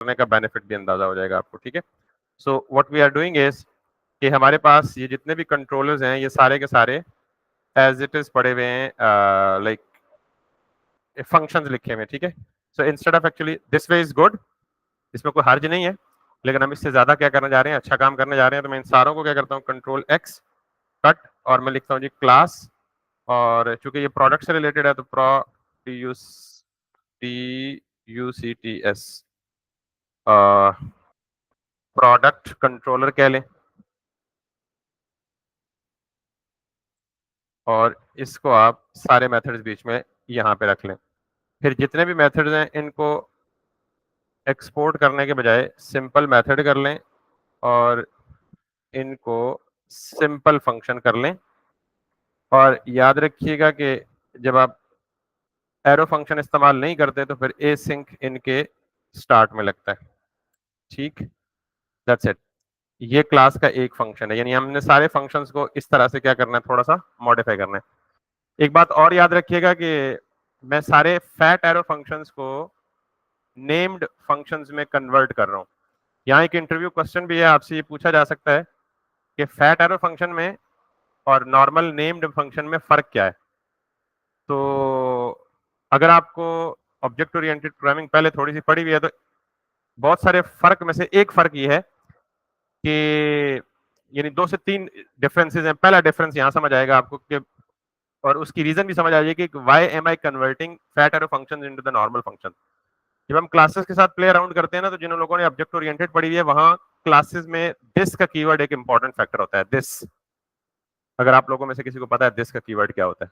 करने का बेनिफिट भी अंदाजा हो जाएगा आपको, ठीक है। So what we are doing is कि हमारे पास ये जितने भी कंट्रोलर्स हैं ये सारे के सारे एज इट इज पड़े हुए हैं, लाइक फंक्शंस लिखे हुए हैं, ठीक है। So instead of actually this way is good, इसमें कोई हर्ज नहीं है, लेकिन हम इससे ज्यादा क्या करने जा रहे हैं, अच्छा काम करने जा रहे हैं। तो मैं इन सारों को क्या करता हूँ, कंट्रोल एक्स कट, और मैं लिखता हूँ जी क्लास, और चूंकि ये प्रोडक्ट से रिलेटेड है तो PUCTS प्रोडक्ट कंट्रोलर कह लें, और इसको आप सारे मेथड्स बीच में यहाँ पे रख लें। फिर जितने भी मेथड्स हैं इनको एक्सपोर्ट करने के बजाय सिंपल मेथड कर लें और इनको सिंपल फंक्शन कर लें। और याद रखिएगा कि जब आप एरो फंक्शन इस्तेमाल नहीं करते तो फिर एसिंक इनके स्टार्ट में लगता है, ठीक। That's it. ये क्लास का एक फंक्शन है, यानी हमने सारे फंक्शंस को इस तरह से क्या करना है, थोड़ा सा मॉडिफाई करना है। एक बात और याद रखिएगा कि मैं सारे फैट एरो फंक्शंस को नेम्ड फंक्शंस में कन्वर्ट कर रहा हूँ। यहाँ एक इंटरव्यू क्वेश्चन भी है, आपसे ये पूछा जा सकता है कि फैट एरो फंक्शन में और नॉर्मल नेम्ड फंक्शन में फर्क क्या है। तो अगर आपको ऑब्जेक्ट ओरिएंटेड प्रोग्रामिंग पहले थोड़ी सी पढ़ी हुई है तो बहुत सारे फर्क में से एक फर्क ये है कि यानी 2 से 3 डिफरेंसेस हैं। पहला डिफरेंस यहाँ समझ आएगा आपको कि, और उसकी रीजन भी समझ आ जाएगी कि why am I converting fat arrow functions into the normal function. जब हम क्लासेस के साथ प्ले अराउंड करते हैं ना, तो जिन लोगों ने ऑब्जेक्ट ओरिएंटेड पढ़ी हुई है वहां क्लासेस में दिस का कीवर्ड एक इंपॉर्टेंट फैक्टर होता है। दिस, अगर आप लोगों में से किसी को पता है दिस का कीवर्ड क्या होता है,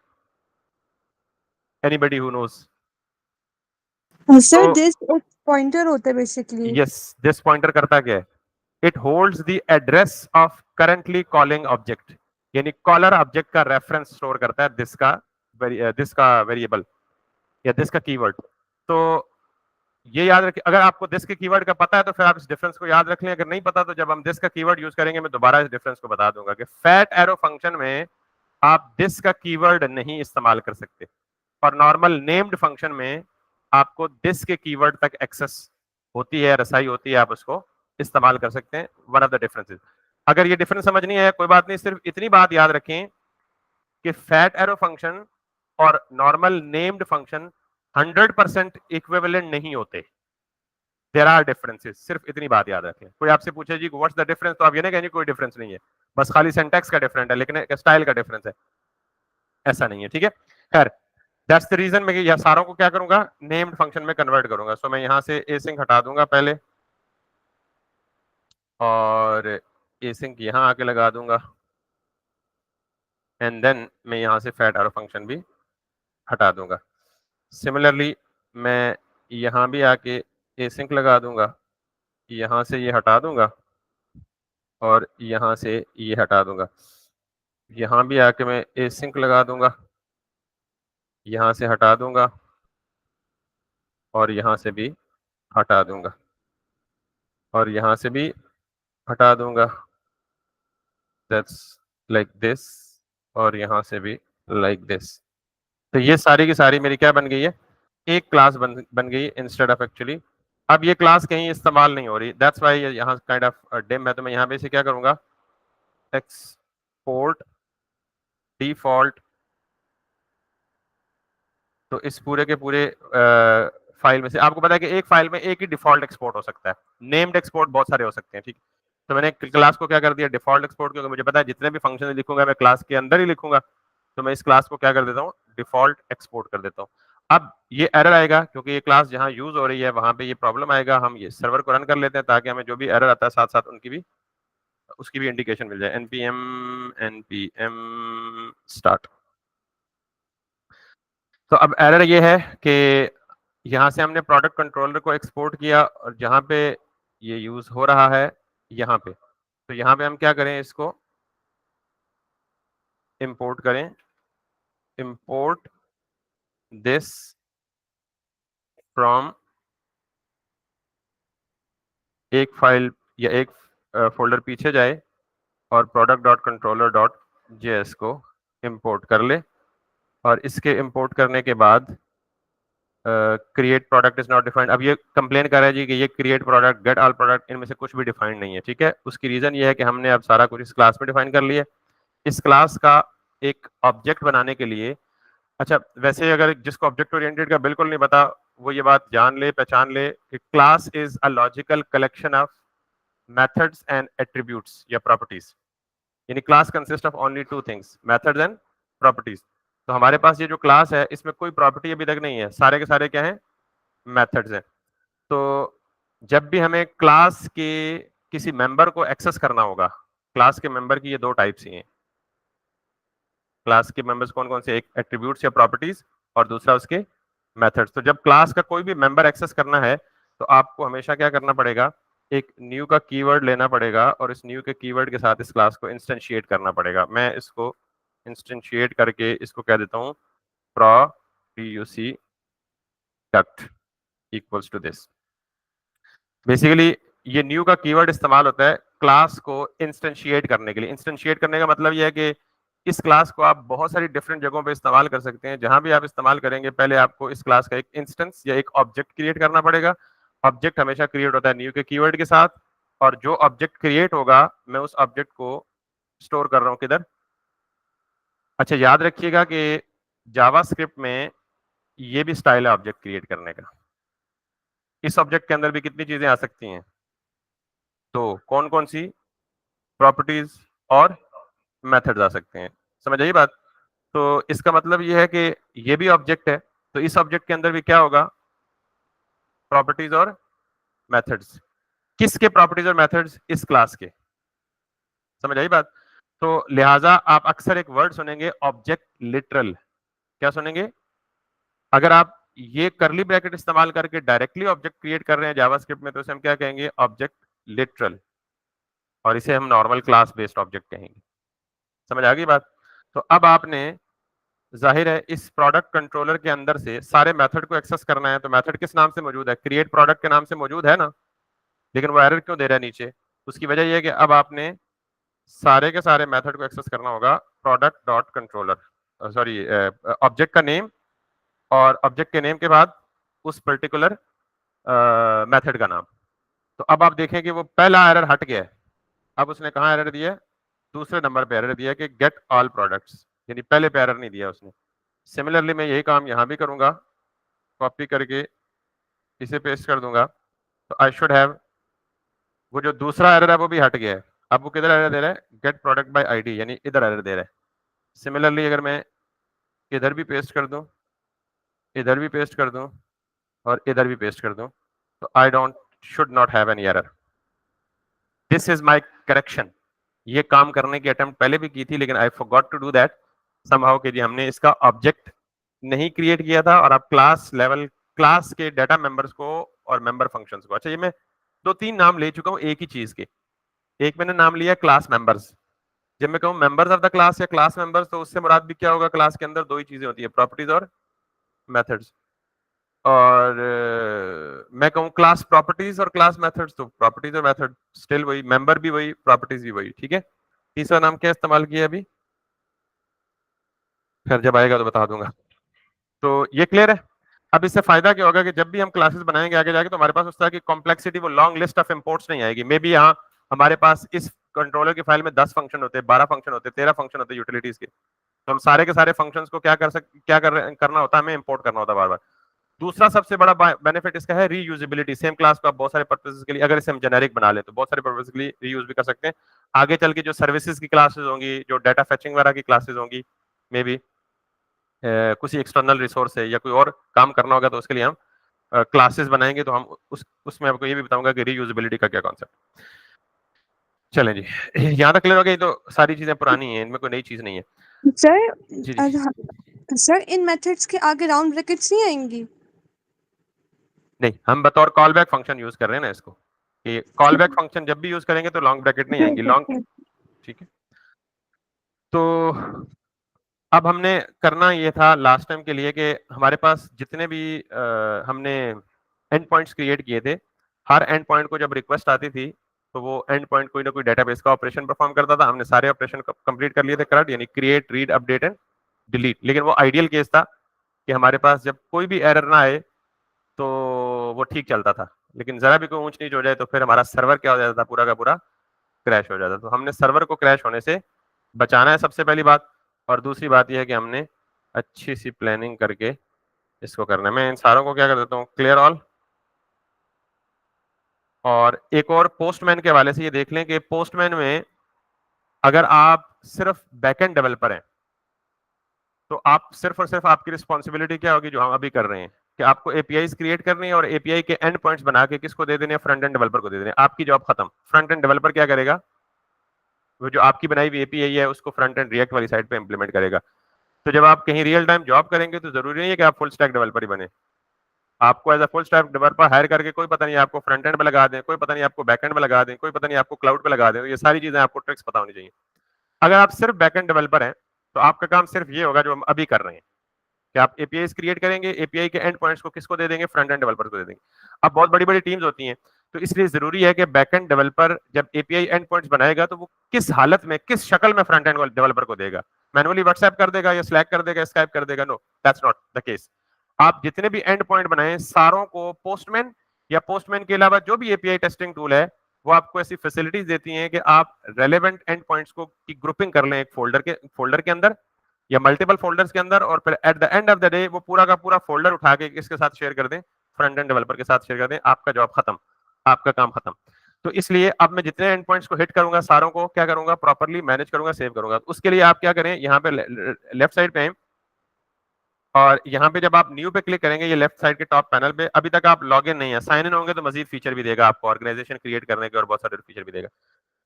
anybody who knows? Sir this एक पॉइंटर होता है बेसिकली। यस, दिस पॉइंटर करता क्या है, it holds the address of currently calling object, यानी कॉलर ऑब्जेक्ट का रेफरेंस स्टोर करता है दिस का वेरिएबल या दिस का कीवर्ड। तो ये याद रखिए, अगर आपको दिस के कीवर्ड का पता है तो फिर आप इस डिफरेंस को याद रख लें। अगर नहीं पता तो जब हम दिस का कीवर्ड यूज करेंगे मैं दोबारा इस डिफरेंस को बता दूंगा कि फैट एरो फंक्शन में आप दिस का कीवर्ड नहीं इस्तेमाल कर सकते, और नॉर्मल नेम्ड फंक्शन में आपको दिस के कीवर्ड तक एक्सेस होती है, रसाई होती है, आप उसको इस्तेमाल कर सकते हैं। One of the differences. अगर ये डिफरेंस समझ नहीं है कोई बात नहीं, सिर्फ इतनी बात याद रखें कि फैट एरो फंक्शन और नॉर्मल नेम्ड फंक्शन 100% इक्विवेलेंट नहीं होते। देयर आर डिफरेंसेस, सिर्फ इतनी बात याद रखें। कोई आपसे पूछे जी व्हाट्स द डिफरेंस, तो आप ये नहीं कहेंगे कोई डिफरेंस नहीं है, बस खाली सिंटैक्स का डिफरेंट है, लेकिन स्टाइल का डिफरेंस है, ऐसा नहीं है, ठीक है। खैर, दैट्स द रीजन मैं ये सारों को क्या करूंगा, नेम्ड फंक्शन में कन्वर्ट करूंगा। सो मैं यहां से एसिंक हटा दूंगा पहले, और एसिंक यहां आके लगा दूंगा, एंड देन मैं यहां से फैट एरो फंक्शन भी हटा दूंगा। सिमिलरली मैं यहां भी आके एसिंक लगा दूंगा, यहां से ये हटा दूंगा, और यहां से ये हटा दूंगा। यहां भी आके मैं एसिंक लगा दूंगा, यहां से हटा दूंगा, और यहां से भी हटा दूंगा, और यहां से भी हटा दूंगा। दैट्स लाइक दिस, और यहां से भी लाइक दिस। तो ये सारी की सारी मेरी क्या बन गई है, एक क्लास बन गई इंस्टेड ऑफ एक्चुअली। अब ये क्लास कहीं इस्तेमाल नहीं हो रही, दैट्स वाई यहाँ काइंड ऑफ डिम है। तो मैं यहाँ पे से क्या करूंगा, एक्सपोर्ट डिफॉल्ट। तो इस पूरे के पूरे फाइल में से आपको पता है कि एक फाइल में एक ही डिफॉल्ट एक्सपोर्ट हो सकता है, नेम्ड एक्सपोर्ट बहुत सारे हो सकते हैं, ठीक। तो मैंने क्लास को क्या कर दिया, डिफॉल्ट एक्सपोर्ट, क्योंकि मुझे पता है जितने भी फंक्शन लिखूंगा मैं क्लास के अंदर ही लिखूंगा। तो मैं इस क्लास को क्या कर देता हूँ, डिफॉल्ट एक्सपोर्ट कर देता हूँ। अब ये एरर आएगा क्योंकि ये क्लास जहां यूज हो रही है वहां पे ये प्रॉब्लम आएगा। हम ये सर्वर को रन कर लेते हैं ताकि हमें जो भी एरर आता है साथ साथ उसकी भी इंडिकेशन मिल जाए। npm start. तो अब एरर ये है कि यहाँ से हमने प्रोडक्ट कंट्रोलर को एक्सपोर्ट किया, और जहाँ पे ये यूज हो रहा है यहाँ पे, तो यहाँ पे हम क्या करें, इसको इंपोर्ट करें, इंपोर्ट दिस फ्रॉम एक फाइल या एक फोल्डर पीछे जाए और product dot controller dot JS को इंपोर्ट कर ले। और इसके इंपोर्ट करने के बाद create product is not defined. अब ये कंप्लेन कर रहा है जी कि ये create product, get all product, इनमें से कुछ भी डिफाइंड नहीं है। ठीक है, उसकी रीजन ये है कि हमने अब सारा कुछ इस क्लास में डिफाइन कर लिया। इस क्लास का एक ऑब्जेक्ट बनाने के लिए, अच्छा वैसे अगर जिसको ऑब्जेक्ट ओरिएंटेड का बिल्कुल नहीं पता वो ये बात जान ले, पहचान ले कि class is a logical collection of methods and attributes या प्रॉपर्टीज। यानी class consist of only two things, methods and properties. तो हमारे पास ये जो क्लास है इसमें कोई प्रॉपर्टी अभी तक नहीं है, सारे के सारे क्या हैं, मेथड्स हैं। तो जब भी हमें क्लास के किसी मेंबर को एक्सेस करना होगा, क्लास के मेंबर की ये दो टाइप्स ही हैं। क्लास के मेंबर्स कौन कौन से, एक एट्रीब्यूट्स या प्रॉपर्टीज और दूसरा उसके मेथड्स। तो जब क्लास का कोई भी मेंबर एक्सेस करना है तो आपको हमेशा क्या करना पड़ेगा, एक न्यू का कीवर्ड लेना पड़ेगा और इस न्यू के कीवर्ड के साथ इस क्लास को इंस्टेंशिएट करना पड़ेगा। मैं इसको इंस्टेंशिएट करके इसको कह देता हूँ product equals to this. Basically ये न्यू का कीवर्ड इस्तेमाल होता है क्लास को इंस्टेंशिएट करने के लिए। इंस्टेंशिएट करने का मतलब ये है कि इस क्लास को आप बहुत सारी डिफरेंट जगहों पे इस्तेमाल कर सकते हैं। जहां भी आप इस्तेमाल करेंगे पहले आपको इस क्लास का एक इंस्टेंस या एक ऑब्जेक्ट क्रिएट करना पड़ेगा। ऑब्जेक्ट हमेशा क्रिएट होता है न्यू के कीवर्ड के साथ, और जो ऑब्जेक्ट क्रिएट होगा मैं उस ऑब्जेक्ट को स्टोर कर रहा हूँ किधर। अच्छा याद रखिएगा कि जावास्क्रिप्ट में ये भी स्टाइल है ऑब्जेक्ट क्रिएट करने का। इस ऑब्जेक्ट के अंदर भी कितनी चीजें आ सकती हैं, तो कौन कौन सी, प्रॉपर्टीज और मेथड्स आ सकते हैं। समझ आई बात। तो इसका मतलब ये है कि ये भी ऑब्जेक्ट है, तो इस ऑब्जेक्ट के अंदर भी क्या होगा, प्रॉपर्टीज और मेथड्स। किसके प्रॉपर्टीज और मेथड्स, इस क्लास के। समझ आई बात। तो लिहाजा आप अक्सर एक वर्ड सुनेंगे ऑब्जेक्ट लिटरल। क्या सुनेंगे, अगर आप ये करली ब्रैकेट इस्तेमाल करके डायरेक्टली ऑब्जेक्ट क्रिएट कर रहे हैं जावास्क्रिप्ट में तो इसे हम क्या कहेंगे, ऑब्जेक्ट लिटरल, और इसे हम नॉर्मल क्लास बेस्ड ऑब्जेक्ट कहेंगे। समझ आ गई बात। तो अब आपने जाहिर है इस प्रोडक्ट कंट्रोलर के अंदर से सारे मेथड को एक्सेस करना है, तो मेथड किस नाम से मौजूद है, क्रिएट प्रोडक्ट के नाम से मौजूद है ना, लेकिन वो एरर क्यों दे रहा है नीचे। उसकी वजह यह है कि अब आपने सारे के सारे मेथड को एक्सेस करना होगा product dot controller, sorry object का नेम, और ऑब्जेक्ट के नेम के बाद उस पर्टिकुलर मेथड का नाम। तो अब आप देखें कि वो पहला एरर हट गया है। अब उसने कहाँ एरर दिया है, दूसरे नंबर पे एरर दिया कि गेट ऑल प्रोडक्ट्स, यानी पहले पे एरर नहीं दिया उसने। सिमिलरली मैं यही काम यहां भी करूंगा, कॉपी करके इसे पेस्ट कर दूंगा, तो आई शुड हैव, वो जो दूसरा एरर है वो भी हट गया है। अब वो किधर एरर दे रहा है, गेट प्रोडक्ट बाय आईडी, यानी इधर एरर दे रहा है। सिमिलरली अगर मैं इधर भी पेस्ट कर दूं, इधर भी पेस्ट कर दूं और इधर भी पेस्ट कर दूं, तो I don't should not have any error. This is my correction. ये काम करने की अटेम्प्ट पहले भी की थी लेकिन I forgot to do that somehow कि जी हमने इसका ऑब्जेक्ट नहीं क्रिएट किया था और आप क्लास लेवल, क्लास के डाटा मेंबर्स को और मेंबर फंक्शंस को। अच्छा ये मैं दो तीन नाम ले चुका हूं एक ही चीज के। एक मैंने नाम लिया क्लास मेंबर्स। जब मैं कहूं मेंबर्स ऑफ द क्लास या क्लास मेंबर्स तो उससे मुराद भी क्या होगा, क्लास के अंदर दो ही चीजें होती है, प्रॉपर्टीज और मेथड्स। और मैं कहूं क्लास प्रॉपर्टीज और क्लास मेथड्स तो प्रॉपर्टीज और मेथड स्टिल वही, मेंबर भी वही, प्रॉपर्टीज भी वही। ठीक है, तीसरा नाम क्या इस्तेमाल किया अभी, फिर जब आएगा तो बता दूंगा। तो ये क्लियर है। अब इससे फायदा क्या होगा कि जब भी हम क्लासेस बनाएंगे आगे जाके तो हमारे पास उस तरह की कॉम्प्लेक्सिटी, वो लॉन्ग लिस्ट ऑफ इंपोर्ट्स नहीं आएगी। मे बी यहाँ हमारे पास इस कंट्रोलर की फाइल में 10 फंक्शन होते हैं, 12 फंक्शन होते हैं, 13 फंक्शन होते हैं यूटिलिटीज के। तो हम सारे के सारे फंक्शंस को करना होता है, हमें इंपोर्ट करना होता है बार बार। दूसरा सबसे बड़ा बेनिफिट इसका है रीयूजेबिलिटी। सेम क्लास को आप बहुत सारे पर्पसेस के लिए, अगर इसे हम जेनेरिक बना लें तो बहुत सारे पर्पसेस के लिए रीयूज भी कर सकते हैं। आगे चल के जो सर्विसेज की क्लासेस होंगी, जो डाटा फेचिंग वगैरह की क्लासेस होंगी, मे बी किसी एक्सटर्नल रिसोर्स है या कोई और काम करना होगा तो उसके लिए हम क्लासेस बनाएंगे। तो हम उसमें आपको ये भी बताऊंगा कि रीयूजेबिलिटी का क्या कॉन्सेप्ट। चलें जी, यहाँ तक क्लियर हो गया। तो सारी चीजें पुरानी हैं, इनमें कोई नई चीज नहीं है। सर जी जी। सर इन मेथड्स के आगे राउंड ब्रैकेट्स नहीं आएंगी? नहीं, हम बतौर कॉल बैक फंक्शन यूज कर रहे हैं ना इसको, कि कॉल बैक फंक्शन जब भी यूज करेंगे तो लॉन्ग ब्रैकेट नहीं आएंगी, लॉन्ग। ठीक है, तो अब हमने करना ये था लास्ट टाइम के लिए कि हमारे पास जितने भी हमने एंड पॉइंट्स क्रिएट किए थे, हर एंड पॉइंट को जब रिक्वेस्ट आती थी तो वो एंड पॉइंट कोई ना कोई डेटाबेस का ऑपरेशन परफॉर्म करता था। हमने सारे ऑपरेशन कंप्लीट कर लिए थे करेक्ट, यानी create, read, update and delete. लेकिन वो आइडियल केस था कि हमारे पास जब कोई भी एरर ना आए तो वो ठीक चलता था, लेकिन जरा भी कोई ऊंच नीच हो जाए तो फिर हमारा सर्वर क्या हो जाता था, पूरा का पूरा क्रैश हो जाता। तो हमने सर्वर को क्रैश होने से बचाना है सबसे पहली बात, और दूसरी बात यह है कि हमने अच्छी सी प्लानिंग करके इसको करना है। मैं इन सारों को क्या कर देता हूँ, क्लियर ऑल। और एक और पोस्टमैन के हवाले से ये देख लें कि पोस्टमैन में अगर आप सिर्फ बैकएंड डेवलपर हैं तो आप सिर्फ और सिर्फ आपकी रिस्पॉन्सिबिलिटी क्या होगी, जो हम अभी कर रहे हैं, कि आपको एपीआईज क्रिएट करनी है और एपीआई के एंड पॉइंट्स बना के किसको दे देने हैं, फ्रंट एंड डेवलपर को दे देने हैं। आपकी जॉब खत्म। फ्रंट एंड डेवलपर क्या करेगा, वो जो आपकी बनाई हुई एपीआई है उसको फ्रंट एंड रिएक्ट वाली साइड पे इंप्लीमेंट करेगा। तो जब आप कहीं रियल टाइम जॉब करेंगे तो जरूरी नहीं है कि आप फुल स्टैक डेवलपर ही बने। आपको as a full stack developer hire करके कोई पता नहीं आपको फ्रंट एंड पे लगा दें, कोई पता नहीं आपको बैक एंड पे लगा दें, कोई पता नहीं आपको क्लाउड पे लगा दें। तो ये सारी चीजें आपको ट्रिक्स पता होनी चाहिए। अगर आप सिर्फ बैक एंड डेवलपर हैं तो आपका काम सिर्फ ये होगा जो हम अभी कर रहे हैं, कि आप एपीआईज क्रिएट करेंगे, एपीआई के एंड पॉइंट्स को किसको दे देंगे, फ्रंट एंड डेवलपर को दे देंगे। अब बहुत बड़ी बड़ी टीम्स होती हैं, तो इसलिए जरूरी है कि बैक एंड डेवलपर जब एपीआई एंड पॉइंट्स बनाएगा तो वो किस हालत में, किस शक्ल में फ्रंट एंड डेवलपर को देगा। मैनुअली व्हाट्सएप कर देगा या स्लैक कर देगा, स्काइप कर देगा? No, that's not the case. आप जितने भी एंड पॉइंट बनाए सारों को पोस्टमैन या पोस्टमैन के अलावा जो भी एपीआई टेस्टिंग टूल है वो आपको ऐसी फैसिलिटीज देती हैं कि आप रेलेवेंट एंड पॉइंट्स को की ग्रुपिंग कर लें एक फोल्डर के अंदर या मल्टीपल फोल्डर्स के अंदर, और फिर at the end of the day वो पूरा का पूरा फोल्डर उठा के किसके साथ शेयर कर दें, फ्रंट एंड डेवलपर के साथ शेयर कर दें। आपका जॉब खत्म, आपका काम खत्म। तो इसलिए अब मैं जितने एंड पॉइंट्स को हिट करूंगा सारों को क्या करूंगा, प्रॉपर्ली मैनेज करूंगा, सेव करूंगा। उसके लिए आप क्या करें, यहाँ पे लेफ्ट साइड पे और यहाँ पे जब आप न्यू पे क्लिक करेंगे, ये लेफ्ट साइड के टॉप पैनल पे अभी तक आप लॉग इन नहीं है, साइन इन होंगे तो मजीद फीचर भी देगा आपको, ऑर्गेनाइजेशन क्रिएट करने के और बहुत सारे फीचर भी देगा।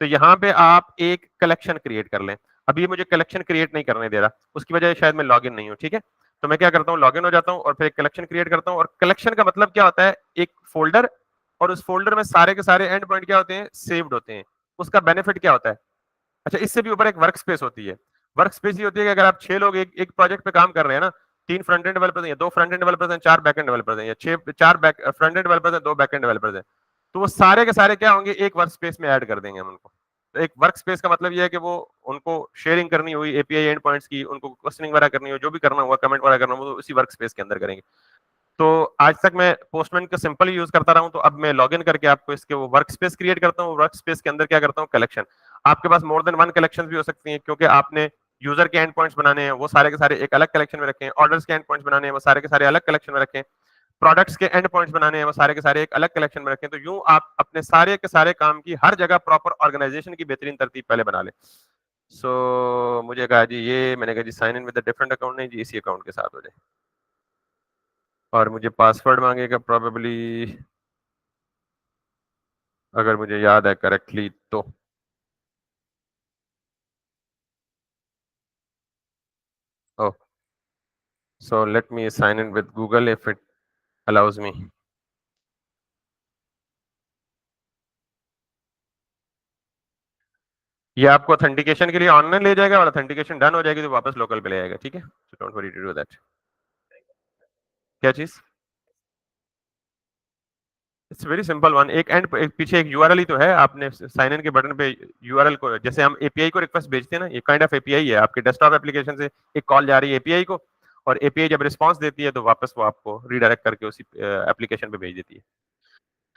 तो यहाँ पे आप एक कलेक्शन क्रिएट कर लें। अभी ये मुझे कलेक्शन क्रिएट नहीं करने दे रहा, उसकी वजह शायद मैं लॉग इन नहीं हूँ। ठीक है, तो मैं क्या करता हूँ, लॉग इन हो जाता हूँ और फिर एक कलेक्शन क्रिएट करता हूँ। और कलेक्शन का मतलब क्या होता है, एक फोल्डर, और उस फोल्डर में सारे के सारे एंड पॉइंट क्या होते हैं, सेव्ड होते हैं। उसका बेनिफिट क्या होता है, अच्छा इससे भी ऊपर एक वर्क स्पेस होती है। वर्क स्पेस ये होती है कि अगर आप 6 लोग एक प्रोजेक्ट पे काम कर रहे हैं ना, 3 फ्रंट एंड डेवलपर्स हैं, 2 फ्रंट एंड डेवलपर्स हैं, 4 बैक एंड डेवलपर्स हैं, या 4 फ्रंट एंड डेवलपर्स हैं, 2 बैक एंड डेवलपर्स हैं, तो वो सारे के सारे क्या होंगे, एक वर्क स्पेस में ऐड कर देंगे हम उनको। तो एक वर्क स्पेस का मतलब ये है कि वो उनको शेयरिंग करनी हुई एपीआई एंड पॉइंट्स की, उनको क्वेश्चनिंग वगैरह करनी हो, जो भी करना होगा, कमेंट वगैरह करना होगा, वो उसी वर्क स्पेस के अंदर करेंगे। तो आज तक मैं पोस्टमैन का सिंपल यूज करता रहा हूं, तो अब मैं लॉगिन करके आपको इसके वो वर्क स्पेस क्रिएट करता हूँ। वर्क स्पेस के अंदर क्या करता हूँ, कलेक्शन। आपके पास मोर देन 1 कलेक्शन भी हो सकती हैं, क्योंकि आपने यूजर के एंड पॉइंट्स बनाने हैं, वो सारे के सारे एक अलग कलेक्शन में रखें। ऑर्डर्स के एंड पॉइंट्स बनाने हैं, वो सारे के सारे अलग कलेक्शन में रखें। प्रोडक्ट्स के एंड पॉइंट्स बनाने हैं, वो सारे के सारे एक अलग कलेक्शन में रखें। तो यूं आप अपने सारे के सारे काम की हर जगह प्रॉपर ऑर्गेनाइजेशन की बेहतरीन तरतीब पहले बना लें। मुझे कहा जी, ये मैंने कहा जी sign in with different account, नहीं जी इसी अकाउंट के साथ हो जाए, और मुझे पासवर्ड मांगेगा प्रोबेबली, अगर मुझे याद है करेक्टली तो। Oh, so let me sign in with Google if it allows me. ये आपको ऑथेंटिकेशन के लिए ऑनलाइन ले जाएगा, और ऑथेंटिकेशन डन हो जाएगी तो वापस लोकल पे ले आएगा। ठीक है, so don't worry to do that. क्या चीज, इट्स वेरी सिंपल वन। एक पीछे एक यूआरएल ही तो है, आपने साइन इन के बटन पे यूआरएल को, जैसे हम एपीआई को रिक्वेस्ट भेजते हैं ना, ये काइंड ऑफ एपीआई है। आपके डेस्कटॉप एप्लीकेशन से एक कॉल जा रही है एपीआई को, और एपीआई जब रिस्पांस देती है तो वापस वो आपको रीडायरेक्ट करके उसी एप्लीकेशन पे भेज देती है।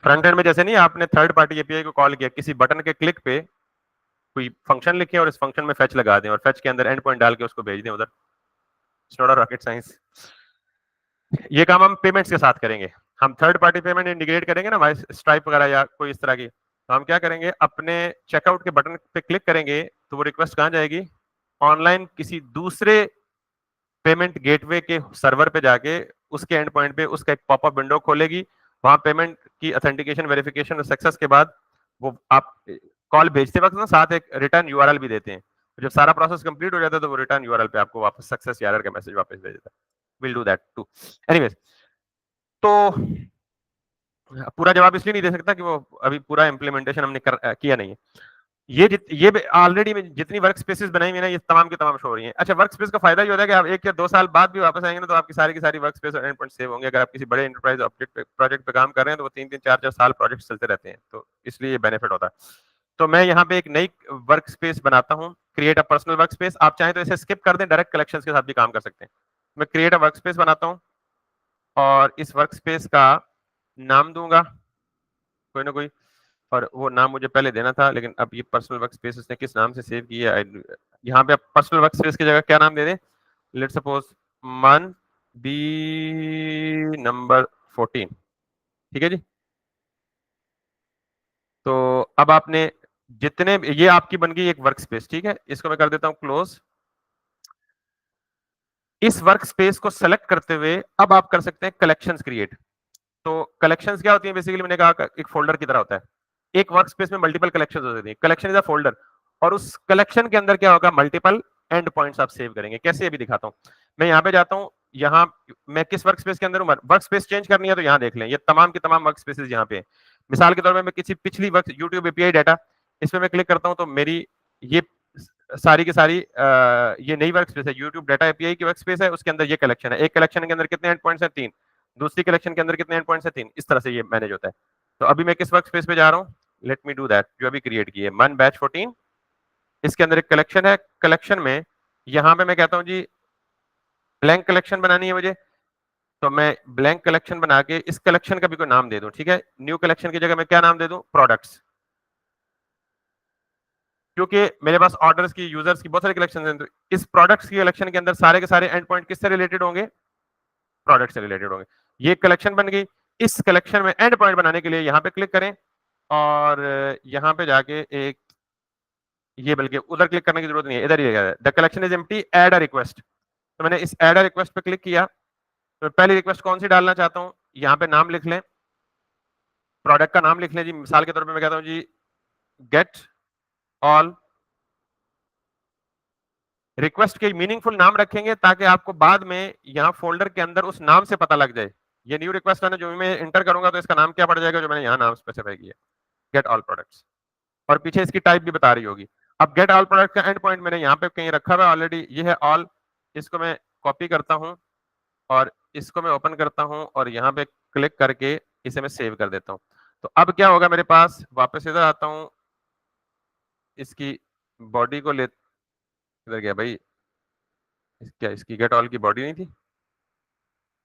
फ्रंट एंड में जैसे नहीं, आपने थर्ड पार्टी एपीआई को कॉल किया, किसी बटन के क्लिक पे कोई फंक्शन लिखे और इस फंक्शन में फेच लगा दें और फेच के अंदर एंड पॉइंट डाल के उसको भेज दें उधर। It's not a rocket science. ये काम हम पेमेंट्स के साथ करेंगे। हम थर्ड पार्टी पेमेंट इंटीग्रेट करेंगे ना, स्ट्राइप वगैरह या कोई इस तरह की, तो हम क्या करेंगे, अपने चेकआउट के बटन पे क्लिक करेंगे तो वो रिक्वेस्ट कहाँ जाएगी, ऑनलाइन किसी दूसरे पेमेंट गेटवे के सर्वर पे जाके उसके एंड पॉइंट पे उसका एक पॉपअप विंडो खोलेगी। वहां पेमेंट की ऑथेंटिकेशन, वेरिफिकेशन और सक्सेस के बाद वो आप कॉल भेजते वक्त ना साथ एक रिटर्न यूआरएल भी देते हैं। जब सारा प्रोसेस कंप्लीट हो जाता है तो वो रिटर्न यूआरएल पे आपको वापस सक्सेस एरर का मैसेज वापस भेज देता है। Will do that too. Anyways, तो पूरा जवाब इसलिए नहीं दे सकता कि वो अभी पूरा इम्प्लीमेंटेशन हमने किया नहीं है। ये ऑलरेडी जितनी वर्क स्पेसेस बनाई हुई है ना, ये तमाम की तमाम शो हो रही हैं। अच्छा, वर्क स्पेस का फायदा ये होता है कि आप 1 या 2 साल बाद भी वापस आएंगे ना, तो आपकी सारी की सारी वर्क स्पेस और एंड पॉइंट सेव होंगे। अगर आप किसी बड़े एंटरप्राइज ऑब्जेक्ट प्रोजेक्ट पे काम कर रहे हैं तो वो 3-3, 4-4 साल प्रोजेक्ट चलते रहते हैं, तो इसलिए ये बेनिफिट होता है। तो मैं यहाँ पे एक नई वर्क स्पेस बनाता हूँ, create a personal work space. आप चाहें तो इसे स्किप कर दें, डायरेक्ट कलेक्शन के साथ भी काम कर सकते हैं। मैं क्रिएट अ वर्क स्पेस बनाता हूँ, और इस वर्क स्पेस का नाम दूंगा कोई ना कोई, और वो नाम मुझे पहले देना था, लेकिन अब ये पर्सनल वर्क स्पेस उसने किस नाम से सेव किया है, यहाँ पे आप पर्सनल वर्क स्पेस की जगह क्या नाम दे दें, लेट सपोज मन बी नंबर 14, ठीक है जी। तो अब आपने जितने, ये आपकी बन गई एक वर्क स्पेस, ठीक है, इसको मैं कर देता हूं क्लोज। इस वर्क स्पेस को सेलेक्ट करते हुए अब आप कर सकते हैं कलेक्शंस क्रिएट। तो कलेक्शंस क्या होती है, बेसिकली मैंने कहा एक फोल्डर की तरह होता है, एक वर्क स्पेस में मल्टीपल कलेक्शंस हो सकती है, कलेक्शन इज अ फोल्डर, और उस कलेक्शन के अंदर क्या होगा, मल्टीपल एंड पॉइंट्स आप सेव करेंगे। कैसे, अभी दिखाता हूं। मैं यहाँ पे जाता हूँ, यहाँ मैं किस वर्क स्पेस के अंदर हूँ, वर्क स्पेस चेंज करनी है तो यहाँ देख लें, ये तमाम की तमाम वर्क स्पेसेस यहाँ पे हैं। मिसाल के तौर पर मैं किसी पिछली वर्क यूट्यूब एपीआई डाटा, इसमें मैं क्लिक करता हूँ तो मेरी ये सारी की सारी ये नई वर्क स्पेस है, यूट्यूब डाटा एपीआई की वर्क स्पेस है, उसके अंदर ये कलेक्शन है, एक कलेक्शन के अंदर कितने एंड पॉइंट्स हैं, 3, दूसरी कलेक्शन के अंदर कितने एंड पॉइंट्स हैं, 3, इस तरह से ये मैनेज होता है। तो अभी मैं किस वर्क स्पेस पे जा रहा हूँ, लेट मी डू दैट, जो अभी क्रिएट की है मन बैच 14, इसके अंदर एक कलेक्शन है, कलेक्शन में यहाँ पे मैं कहता हूँ जी ब्लैंक कलेक्शन बनानी है मुझे, तो मैं ब्लैंक कलेक्शन बना के इस कलेक्शन का भी कोई नाम दे दूं, ठीक है, न्यू कलेक्शन की जगह मैं क्या नाम दे दूं, प्रोडक्ट्स, क्योंकि मेरे पास ऑर्डर्स की, यूजर्स की बहुत सारे कलेक्शन हैं, तो इस प्रोडक्ट्स की कलेक्शन के अंदर सारे के सारे एंड पॉइंट किससे रिलेटेड होंगे, प्रोडक्ट से रिलेटेड होंगे। ये कलेक्शन बन गई, इस कलेक्शन में एंड पॉइंट बनाने के लिए यहाँ पे क्लिक करें, और यहाँ पे जाके एक, ये बल्कि उधर क्लिक करने की जरूरत नहीं है, इधर ही है, the collection is empty, add a request. तो मैंने इस ऐड अ रिक्वेस्ट पे क्लिक किया, तो पहली रिक्वेस्ट कौन सी डालना चाहता हूँ, यहाँ पे नाम लिख लें, प्रोडक्ट का नाम लिख लें जी, मिसाल के तौर पे मैं कहता हूँ जी गेट ऑल, रिक्वेस्ट के मीनिंगफुल नाम रखेंगे ताकि आपको बाद में यहाँ फोल्डर के अंदर उस नाम से पता लग जाए। ये न्यू रिक्वेस्ट है ना, जो मैं इंटर करूंगा तो इसका नाम क्या पड़ जाएगा, जो मैंने यहाँ नाम स्पेसिफाई किया, गेट ऑल प्रोडक्ट्स, और पीछे इसकी टाइप भी बता रही होगी। अब गेट ऑल प्रोडक्ट का एंड पॉइंट मैंने यहाँ पे कहीं रखा हुआ ऑलरेडी, ये है ऑल, इसको मैं कॉपी करता हूँ और इसको मैं ओपन करता हूँ और यहाँ पे क्लिक करके इसे मैं सेव कर देता हूँ। तो अब क्या होगा मेरे पास, वापस इधर आता हूँ, इसकी बॉडी को ले, इधर गया भाई, क्या इसकी गेट ऑल की बॉडी नहीं थी,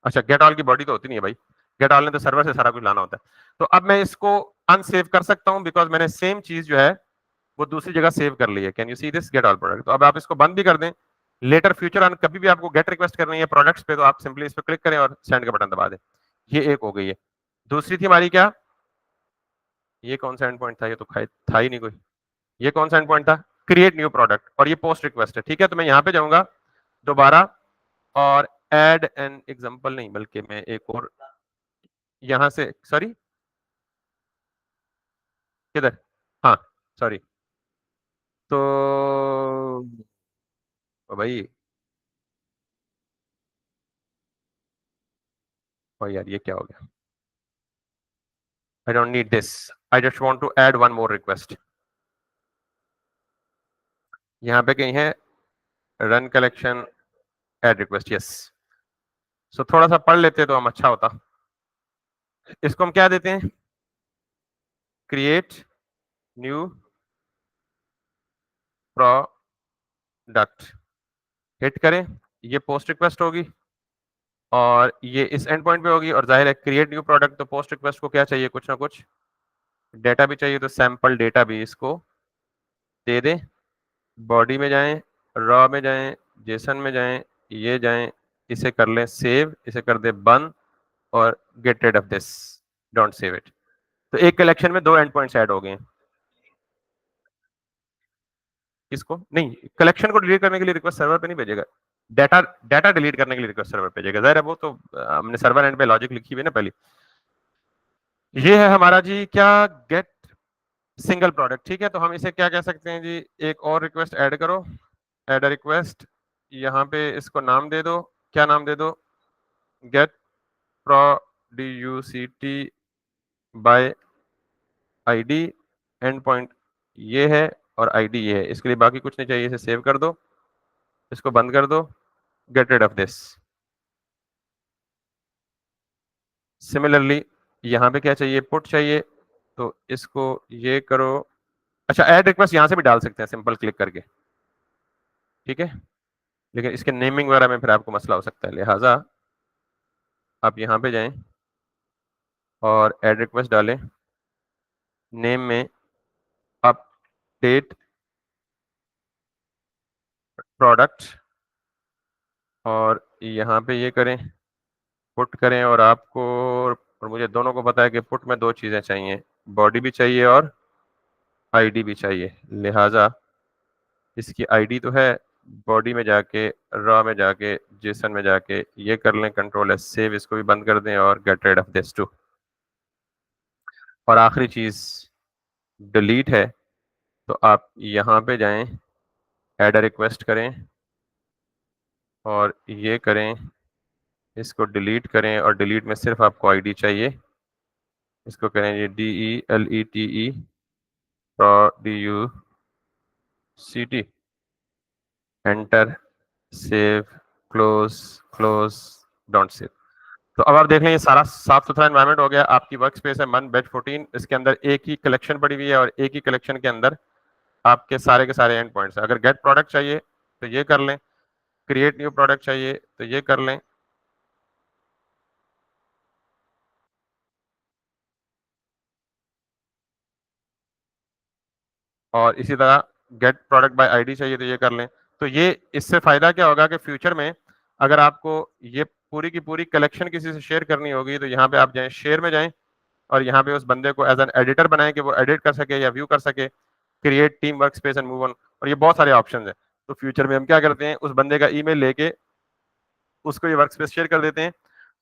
अच्छा गेट ऑल की बॉडी तो होती नहीं है भाई, गेट ऑल ने तो सर्वर से सारा कुछ लाना होता है। तो अब मैं इसको अनसेव कर सकता हूँ, बिकॉज मैंने सेम चीज जो है वो दूसरी जगह सेव कर ली है। Can you see this, get all product. तो अब आप इसको बंद भी कर दें, लेटर फ्यूचर ऑन कभी भी आपको गेट रिक्वेस्ट करनी है प्रोडक्ट्स पे, तो आप सिंपली इस पर क्लिक करें और सेंड का बटन दबा दें। ये एक हो गई है। दूसरी थी हमारी क्या, ये कौन सा एंड पॉइंट था, ये तो था ही नहीं कोई, ये कौन सा एंड पॉइंट था, क्रिएट न्यू प्रोडक्ट, और ये पोस्ट रिक्वेस्ट है, ठीक है। तो मैं यहाँ पे जाऊंगा दोबारा और एड एन एग्जांपल, नहीं बल्कि मैं एक और यहाँ से, सॉरी किधर, हाँ सॉरी, तो ओ भाई, ओ यार ये क्या हो गया, I don't need this, I just want to add one more request. यहाँ पे कहीं है run collection add request, yes. So थोड़ा सा पढ़ लेते तो हम अच्छा होता। इसको हम क्या देते हैं, क्रिएट न्यू प्रोडक्ट, हिट करें, ये पोस्ट रिक्वेस्ट होगी और ये इस एंड पॉइंट पे होगी, और जाहिर है क्रिएट न्यू प्रोडक्ट, तो पोस्ट रिक्वेस्ट को क्या चाहिए, कुछ ना कुछ डेटा भी चाहिए, तो सैंपल डेटा भी इसको दे दें। बॉडी में जाएं, रॉ में जाएं, जेसन में जाएं, ये जाएं, इसे कर लें सेव, इसे कर दे बंद, और get rid of this, don't save it. तो एक कलेक्शन में 2 एंड पॉइंट्स ऐड हो गए हैं। इसको नहीं, कलेक्शन को डिलीट करने के लिए रिक्वेस्ट सर्वर पे नहीं भेजेगा, डाटा डाटा डिलीट करने के लिए रिक्वेस्ट सर्वर पे भेजेगा, जाहिर है वो तो हमने सर्वर एंड पे लॉजिक लिखी हुई है ना पहले। ये है हमारा जी क्या, गेट सिंगल प्रोडक्ट, ठीक है। तो हम इसे क्या कह सकते हैं जी, एक और रिक्वेस्ट ऐड करो, ऐड अ रिक्वेस्ट, यहाँ पे इसको नाम दे दो, क्या नाम दे दो, get products by ID, endpoint ये है और आईडी ये है, इसके लिए बाकी कुछ नहीं चाहिए, इसे सेव कर दो, इसको बंद कर दो, get rid of this. Similarly यहाँ पे क्या चाहिए, पुट चाहिए, तो इसको ये करो, अच्छा ऐड रिक्वेस्ट यहाँ से भी डाल सकते हैं सिंपल क्लिक करके, ठीक है, लेकिन इसके नेमिंग वगैरह में फिर आपको मसला हो सकता है, लिहाजा आप यहाँ पे जाएं और ऐड रिक्वेस्ट डालें, नेम में अपडेट प्रोडक्ट, और यहाँ पे ये करें, पुट करें। और आपको और मुझे दोनों को पता है कि पुट में दो चीज़ें चाहिए, बॉडी भी चाहिए और आईडी भी चाहिए, लिहाजा इसकी आईडी तो है, बॉडी में जाके, रॉ में जाके, जेसन में जाके ये कर लें, कंट्रोल एस सेव, इसको भी बंद कर दें और get rid of this too. और आखिरी चीज़ डिलीट है, तो आप यहाँ पे जाएं, ऐड रिक्वेस्ट करें और ये करें, इसको डिलीट करें, और डिलीट में सिर्फ आपको आईडी चाहिए। इसको करें ये DELETE DUCT, enter, save, close, close, don't save. तो अब आप देख लें ये सारा साफ सुथरा एनवायरनमेंट हो गया। आपकी वर्क स्पेस है मन बैच 14, इसके अंदर एक ही कलेक्शन पड़ी हुई है और एक ही कलेक्शन के अंदर आपके सारे के सारे एंड पॉइंट्स हैं। अगर गेट प्रोडक्ट चाहिए तो ये कर लें, क्रिएट न्यू प्रोडक्ट चाहिए तो ये कर लें, और इसी तरह गेट प्रोडक्ट बाय आईडी चाहिए तो ये कर लें। तो ये इससे फायदा क्या होगा कि फ्यूचर में अगर आपको ये पूरी की पूरी कलेक्शन किसी से शेयर करनी होगी तो यहाँ पे आप जाएं, शेयर में जाएं, और यहाँ पे उस बंदे को एज एन एडिटर बनाएं कि वो एडिट कर सके या व्यू कर सके, create team work space and move on, और ये बहुत सारे ऑप्शन है। तो फ्यूचर में हम क्या करते हैं, उस बंदे का ईमेल लेके उसको ये वर्क स्पेस शेयर कर देते हैं,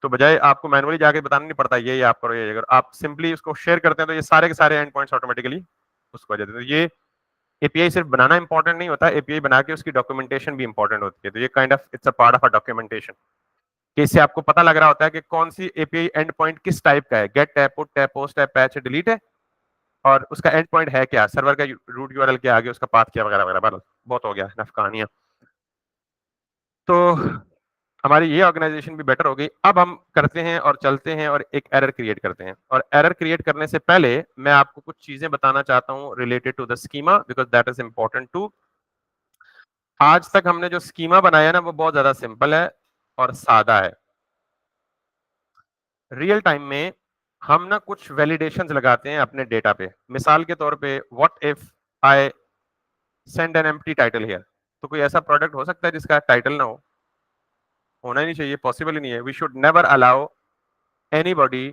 तो बजाय आपको मैनुअली जाके बताना नहीं पड़ता ये आप करो, ये अगर आप सिंपली उसको शेयर करते हैं तो ये सारे के सारे एंड पॉइंट्स ऑटोमेटिकली उसको आ जाते हैं। तो ये एपीआई सिर्फ बनाना इंपॉर्टेंट नहीं होता, एपीआई बना के उसकी डॉक्यूमेंटेशन भी इंपॉर्टेंट होती है। तो ये kind of it's a part of a documentation, कि इससे आपको पता लग रहा होता है कि कौन सी एपीआई एंड पॉइंट किस टाइप का है, गेट है, पुट है, पोस्ट है, पैच है, डिलीट है, और उसका एंड पॉइंट है क्या, सर्वर का रूट यूआरएल क्या, आगे उसका पाथ क्या, वगैरह वगैरह। बहुत हो गया नफ कहानियां। तो हमारी ये ऑर्गेनाइजेशन भी बेटर हो गई। अब हम करते हैं और चलते हैं और एक एरर क्रिएट करते हैं, और एरर क्रिएट करने से पहले मैं आपको कुछ चीजें बताना चाहता हूं related to the schema, because that is important too. आज तक हमने जो स्कीमा बनाया ना वो बहुत ज्यादा सिंपल है और सादा है। रियल टाइम में हम ना कुछ वैलिडेशंस लगाते हैं अपने डेटा पे। मिसाल के तौर पे what if I send an empty title here, तो कोई ऐसा प्रोडक्ट हो सकता है जिसका टाइटल ना हो? होना ही नहीं चाहिए, पॉसिबल ही नहीं है। We should never allow anybody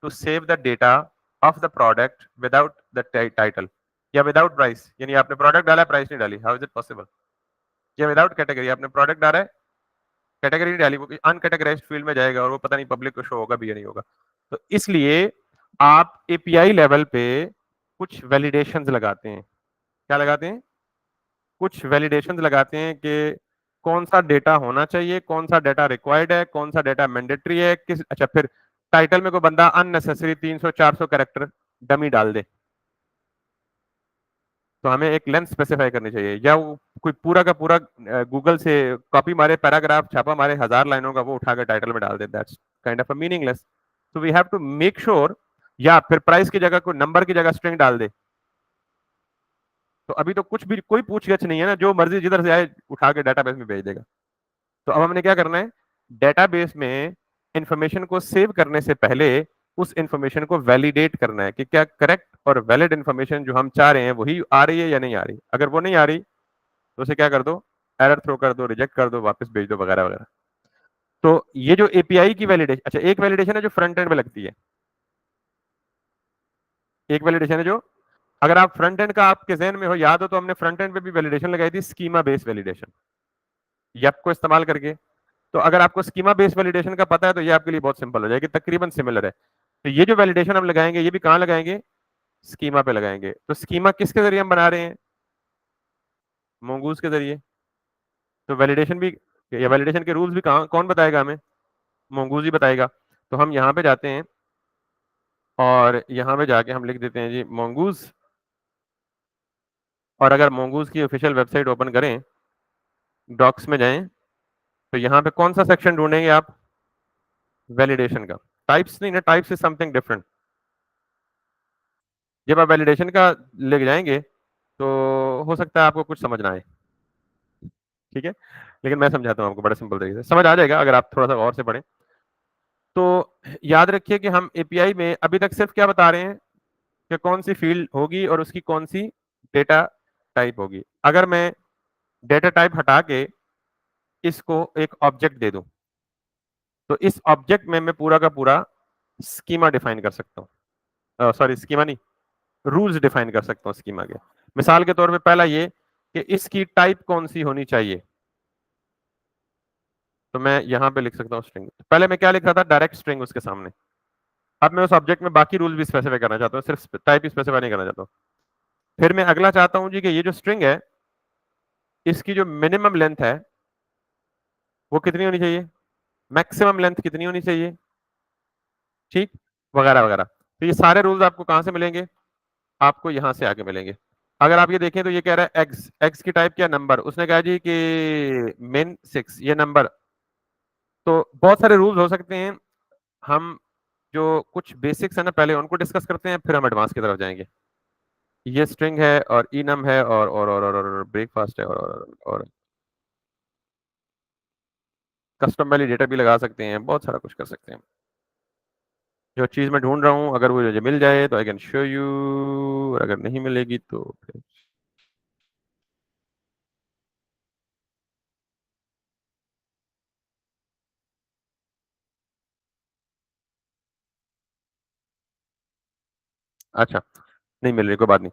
to save the data of the product without the title, या विदाउट प्राइस, यानी आपने प्रोडक्ट डाला, प्राइस नहीं डाली, हाउ इज इट पॉसिबल? या विदाउट कैटेगरी, आपने प्रोडक्ट डाला है, कैटेगरी नहीं डाली, वो अनकैटेगराइज्ड फील्ड में जाएगा और वो पता नहीं पब्लिक को शो होगा भी या नहीं होगा। तो इसलिए आप एपीआई लेवल पे कुछ वैलिडेशंस लगाते हैं। क्या लगाते हैं? कुछ वैलिडेशंस लगाते हैं कि कौन सा डेटा होना चाहिए, कौन सा डेटा रिक्वायर्ड है, कौन सा डेटा मैंडेटरी है, किस, अच्छा फिर टाइटल में कोई बंदा अननेसेसरी 300-400 कैरेक्टर डमी डाल दे तो हमें एक लेंथ स्पेसिफाई करनी चाहिए, या वो कोई पूरा का पूरा गूगल से कॉपी मारे, पैराग्राफ छापा मारे 1000 लाइनों का, वो उठा के टाइटल में डाल दे, that's kind of a meaningless. So we have to make sure, या फिर प्राइस की जगह कोई नंबर की जगह स्ट्रिंग डाल दे, तो अभी तो कुछ भी कोई पूछ-गछ नहीं है ना, जो मर्जी जिधर से आए उठा के डेटाबेस में भेज देगा। तो अब हमने क्या करना है, डेटाबेस में इंफॉर्मेशन को सेव करने से पहले उस इंफॉर्मेशन को वैलिडेट करना है कि क्या करेक्ट और वैलिड इंफॉर्मेशन जो हम चाह रहे हैं वही आ रही है या नहीं आ रही। अगर वो नहीं आ रही तो उसे क्या कर दो, एरर थ्रो कर दो, रिजेक्ट कर दो, वापस भेज दो, वगैरह वगैरह। तो ये जो एपीआई की वैलिडेशन, अच्छा एक वैलिडेशन है जो फ्रंट एंड में लगती है, एक वैलिडेशन है जो, अगर आप फ्रंट एंड का आपके जहन में हो, याद हो, तो हमने फ्रंट एंड पे भी वैलिडेशन लगाई थी, स्कीमा बेस्ड वैलिडेशन, यप को इस्तेमाल करके। तो अगर आपको स्कीमा बेस्ड वैलिडेशन का पता है तो ये आपके लिए बहुत सिंपल हो जाएगी, तकरीबन सिमिलर है। तो ये जो वैलिडेशन हम लगाएंगे ये भी कहां लगाएंगे, स्कीमा पे लगाएंगे। तो स्कीमा किसके जरिए हम बना रहे हैं, मोंगूज के जरिए। तो वैलिडेशन भी, या वैलिडेशन के रूल्स भी कहां, कौन बताएगा हमें, मोंगूज ही बताएगा। तो हम यहाँ पे जाते हैं और यहाँ पे जाके हम लिख देते हैं जी मोंगूज, और अगर मोंगूज की ऑफिशियल वेबसाइट ओपन करें, डॉक्स में जाएं, तो यहाँ पे कौन सा सेक्शन ढूंढेंगे आप, वैलिडेशन का। टाइप्स नहीं ना, टाइप्स इज समथिंग डिफरेंट। जब आप वैलिडेशन का ले जाएंगे तो हो सकता है आपको कुछ समझ ना आए, ठीक है, लेकिन मैं समझाता हूँ आपको बड़े सिंपल तरीके से, समझ आ जाएगा अगर आप थोड़ा सा और से पढ़ें। तो याद रखिए कि हम एपीआई में अभी तक सिर्फ क्या बता रहे हैं कि कौन सी फील्ड होगी और उसकी कौन सी डेटा टाइप होगी। अगर मैं डेटा टाइप हटा के इसको एक ऑब्जेक्ट दे दूं, तो इस ऑब्जेक्ट में मैं पूरा का पूरा स्कीमा डिफाइन कर सकता हूँ। सॉरी, स्कीमा नहीं, रूल्स डिफाइन कर सकता हूँ स्कीमा के। मिसाल के तौर पे पहला ये कि इसकी टाइप कौन सी होनी चाहिए, तो मैं यहां पे लिख सकता हूँ स्ट्रिंग। पहले मैं क्या लिख रहा था, डायरेक्ट स्ट्रिंग उसके सामने। अब मैं उस ऑब्जेक्ट में बाकी रूल भी स्पेसिफाई करना चाहता हूँ, सिर्फ टाइप ही स्पेसिफाई नहीं करना चाहता हूँ। फिर मैं अगला चाहता हूँ जी कि ये जो स्ट्रिंग है इसकी जो मिनिमम लेंथ है वो कितनी होनी चाहिए, मैक्सिमम लेंथ कितनी होनी चाहिए, ठीक, वगैरह वगैरह। तो ये सारे रूल्स आपको कहां से मिलेंगे, आपको यहां से आके मिलेंगे। अगर आप ये देखें तो ये कह रहा है एक्स, एक्स की टाइप क्या, नंबर। उसने कहा जी कि min 6, ये नंबर। तो बहुत सारे रूल्स हो सकते हैं। हम जो कुछ बेसिक्स है ना पहले उनको डिस्कस करते हैं, फिर हम एडवांस की तरफ जाएंगे। ये स्ट्रिंग है और इनम है और ब्रेकफास्ट है और कस्टम वाली डेटा भी लगा सकते हैं, बहुत सारा कुछ कर सकते हैं। जो चीज मैं ढूंढ रहा हूँ अगर वो मुझे मिल जाए तो आई कैन शो यू, और अगर नहीं मिलेगी तो फिर अच्छा, नहीं मिल रही, कोई बात नहीं।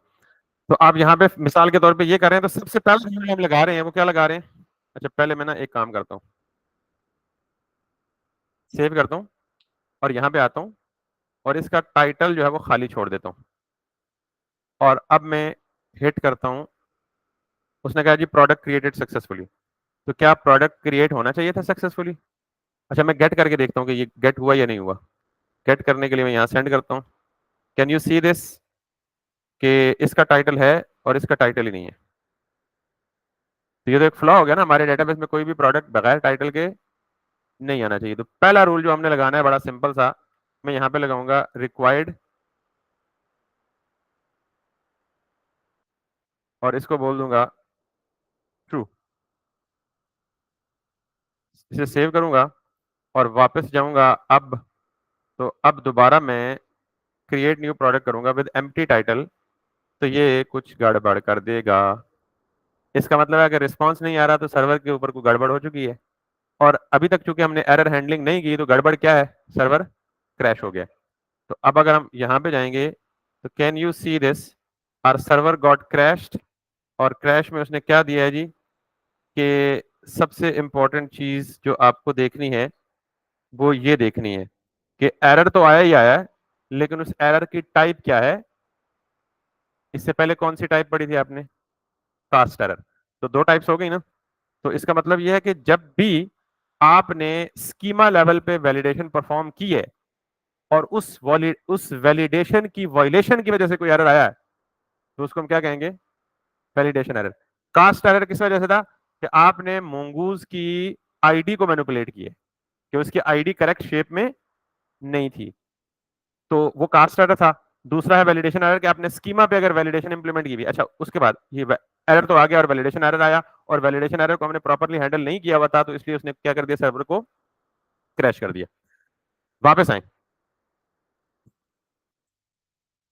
तो आप यहाँ पे मिसाल के तौर पे ये कर रहे हैं, तो सबसे पहले जो हम लगा रहे हैं वो क्या लगा रहे हैं। अच्छा, पहले मैं ना एक काम करता हूँ, सेव करता हूँ और यहाँ पे आता हूँ और इसका टाइटल जो है वो खाली छोड़ देता हूँ। और अब मैं हिट करता हूँ, उसने कहा जी प्रोडक्ट क्रिएटेड सक्सेसफुली। तो क्या प्रोडक्ट क्रिएट होना चाहिए था सक्सेसफुली। अच्छा, मैं गेट करके देखता हूँ कि ये गेट हुआ या नहीं हुआ। गेट करने के लिए मैं यहाँ सेंड करता हूँ। कैन यू सी दिस, कि इसका टाइटल है और इसका टाइटल ही नहीं है। तो ये तो एक फ्लॉ हो गया ना, हमारे डेटाबेस में कोई भी प्रोडक्ट बगैर टाइटल के नहीं आना चाहिए। तो पहला रूल जो हमने लगाना है बड़ा सिंपल सा, मैं यहाँ पे लगाऊंगा रिक्वायर्ड और इसको बोल दूंगा ट्रू। इसे सेव करूंगा और वापस जाऊंगा अब। तो अब दोबारा मैं क्रिएट न्यू प्रोडक्ट करूंगा विद एम्प्टी टाइटल, तो ये कुछ गड़बड़ कर देगा। इसका मतलब है अगर रिस्पॉन्स नहीं आ रहा तो सर्वर के ऊपर कोई गड़बड़ हो चुकी है। और अभी तक चूंकि हमने एरर हैंडलिंग नहीं की तो गड़बड़ क्या है, सर्वर क्रैश हो गया। तो अब अगर हम यहाँ पे जाएंगे तो can you see this, our server got crashed. और क्रैश में उसने क्या दिया है जी, कि सबसे इंपॉर्टेंट चीज जो आपको देखनी है वो ये देखनी है कि एरर तो आया ही आया है, लेकिन उस एरर की टाइप क्या है। इससे पहले कौन सी टाइप पढ़ी थी आपने, कास्ट एरर। तो दो टाइप्स हो गई ना। तो इसका मतलब यह है कि जब भी आपने स्कीमा लेवल पे वैलिडेशन परफॉर्म की है और उस वैलिडेशन की वायलेशन की वजह से कोई एरर आया है, तो उसको हम क्या कहेंगे, वैलिडेशन एरर। कास्ट एरर किस वजह से था, कि आपने मोंगूज की आईडी को मैनिपुलेट किए, कि उसकी आईडी करेक्ट शेप में नहीं थी, तो वो कास्ट एरर था। दूसरा है वैलिडेशन एरर, कि आपने स्कीमा पे अगर वैलिडेशन इंप्लीमेंट की भी, अच्छा उसके बाद ये एरर तो आ गया और वैलिडेशन एरर आया, और वैलिडेशन एरर को हमने प्रॉपर्ली हैंडल नहीं किया हुआ था, तो इसलिए उसने क्या कर दिया, सर्वर को क्रैश कर दिया। वापस आए,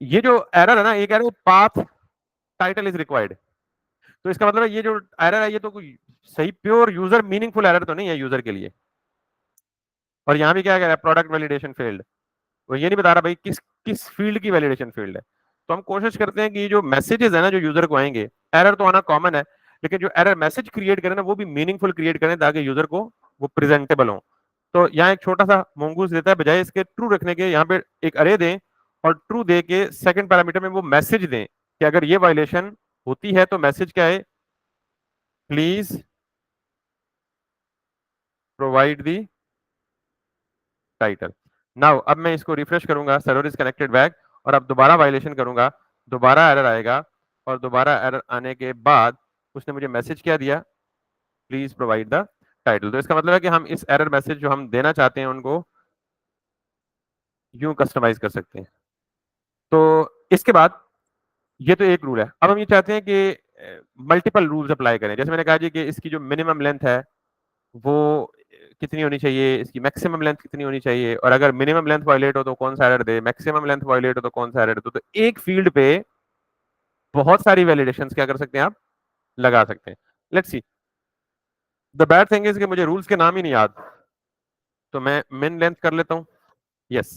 ये जो एरर है ना, एक error path title is required. तो इसका मतलब है ये जो एरर है ये तो कोई सही प्योर यूजर मीनिंगफुल एरर तो नहीं है यूजर के लिए। और यहाँ भी क्या कह रहा है, प्रोडक्ट वैलिडेशन फेल्ड। वो ये नहीं बता रहा भाई किस किस फील्ड की वैलिडेशन फील्ड है। तो हम कोशिश करते हैं कि जो मैसेजेस है ना जो यूजर को आएंगे, एरर तो आना कॉमन है, लेकिन जो एरर मैसेज क्रिएट करें ना वो भी मीनिंगफुल क्रिएट करें ताकि यूजर को वो प्रेजेंटेबल हो। तो यहाँ एक छोटा सा मोंगूस देता है, बजाय इसके ट्रू रखने के यहाँ पे एक अरे दें और ट्रू दे के सेकंड पैरामीटर में वो मैसेज दें कि अगर ये वायलेशन होती है तो मैसेज क्या है, please provide the title. Now अब मैं इसको रिफ्रेश करूंगा, सर्वर इज कनेक्टेड बैक, और अब दोबारा वायलेशन करूंगा, दोबारा एरर आएगा, और दोबारा एरर आने के बाद उसने मुझे मैसेज क्या दिया, प्लीज प्रोवाइड द टाइटल। तो इसका मतलब है कि हम इस एरर मैसेज जो हम देना चाहते हैं उनको यूं कस्टमाइज कर सकते हैं। तो इसके बाद ये तो एक रूल है। अब हम ये चाहते हैं कि मल्टीपल रूल्स अप्लाई करें। जैसे मैंने कहा जी कि इसकी जो मिनिमम लेंथ है वो कितनी होनी चाहिए, इसकी मैक्सिमम लेंथ कितनी होनी चाहिए, और अगर मिनिमम लेंथ वायलेट हो तो कौन सा एरर दे, मैक्सिमम लेंथ वायलेट हो तो कौन सा एरर दे। तो एक फील्ड पे बहुत सारी वैलिडेशंस क्या कर सकते हैं आप, लगा सकते हैं। Let's see, the bad thing is कि मुझे रूल्स के नाम ही नहीं याद, तो मैं मिन लेंथ कर लेता हूँ। Yes,